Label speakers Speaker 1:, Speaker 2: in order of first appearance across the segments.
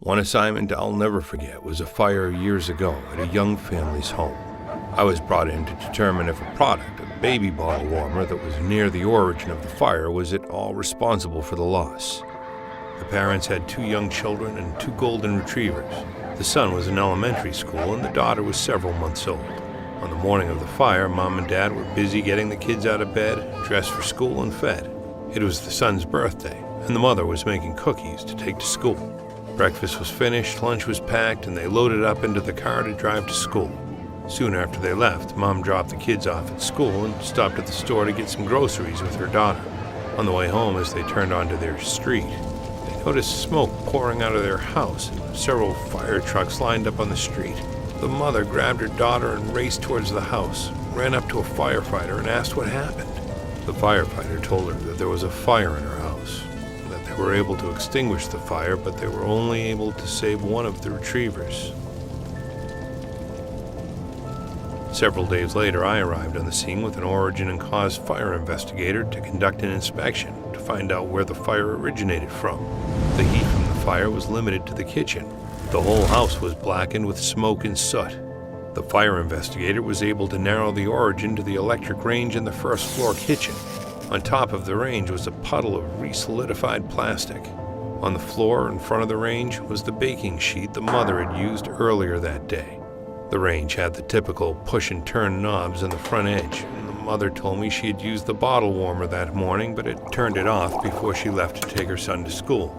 Speaker 1: One assignment I'll never forget was a fire years ago at a young family's home. I was brought in to determine if a product, a baby bottle warmer that was near the origin of the fire, was at all responsible for the loss. The parents had 2 young children and 2 golden retrievers. The son was in elementary school and the daughter was several months old. On the morning of the fire, Mom and Dad were busy getting the kids out of bed, dressed for school, and fed. It was the son's birthday, and the mother was making cookies to take to school. Breakfast was finished, lunch was packed, and they loaded up into the car to drive to school. Soon after they left, Mom dropped the kids off at school and stopped at the store to get some groceries with her daughter. On the way home, as they turned onto their street, they noticed smoke pouring out of their house and several fire trucks lined up on the street. The mother grabbed her daughter and raced towards the house, ran up to a firefighter and asked what happened. The firefighter told her that there was a fire in her house, that they were able to extinguish the fire, but they were only able to save one of the retrievers. Several days later, I arrived on the scene with an origin and cause fire investigator to conduct an inspection to find out where the fire originated from. The heat from the fire was limited to the kitchen. The whole house was blackened with smoke and soot. The fire investigator was able to narrow the origin to the electric range in the first floor kitchen. On top of the range was a puddle of re-solidified plastic. On the floor in front of the range was the baking sheet the mother had used earlier that day. The range had the typical push and turn knobs on the front edge, and the mother told me she had used the bottle warmer that morning but had turned it off before she left to take her son to school.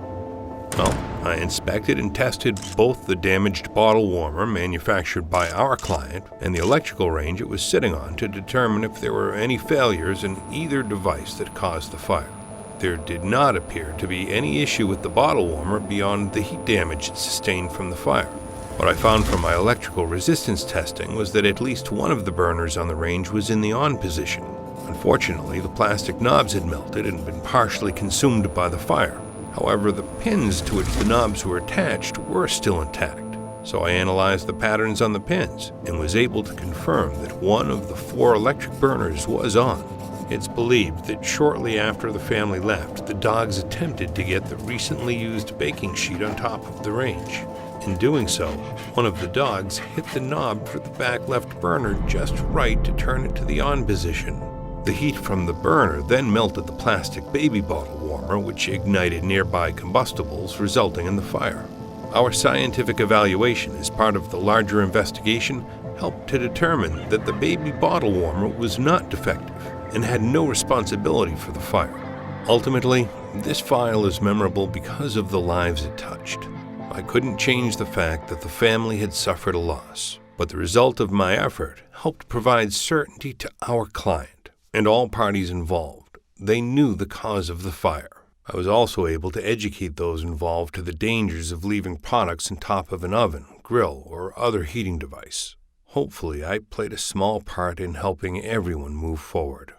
Speaker 1: Well, I inspected and tested both the damaged bottle warmer manufactured by our client and the electrical range it was sitting on to determine if there were any failures in either device that caused the fire. There did not appear to be any issue with the bottle warmer beyond the heat damage it sustained from the fire. What I found from my electrical resistance testing was that at least one of the burners on the range was in the on position. Unfortunately, the plastic knobs had melted and been partially consumed by the fire. However, the pins to which the knobs were attached were still intact. So I analyzed the patterns on the pins and was able to confirm that one of the 4 electric burners was on. It's believed that shortly after the family left, the dogs attempted to get the recently used baking sheet on top of the range. In doing so, one of the dogs hit the knob for the back left burner just right to turn it to the on position. The heat from the burner then melted the plastic baby bottle warmer, which ignited nearby combustibles, resulting in the fire. Our scientific evaluation as part of the larger investigation helped to determine that the baby bottle warmer was not defective and had no responsibility for the fire. Ultimately, this file is memorable because of the lives it touched. I couldn't change the fact that the family had suffered a loss, but the result of my effort helped provide certainty to our client and all parties involved. They knew the cause of the fire. I was also able to educate those involved to the dangers of leaving products on top of an oven, grill, or other heating device. Hopefully, I played a small part in helping everyone move forward.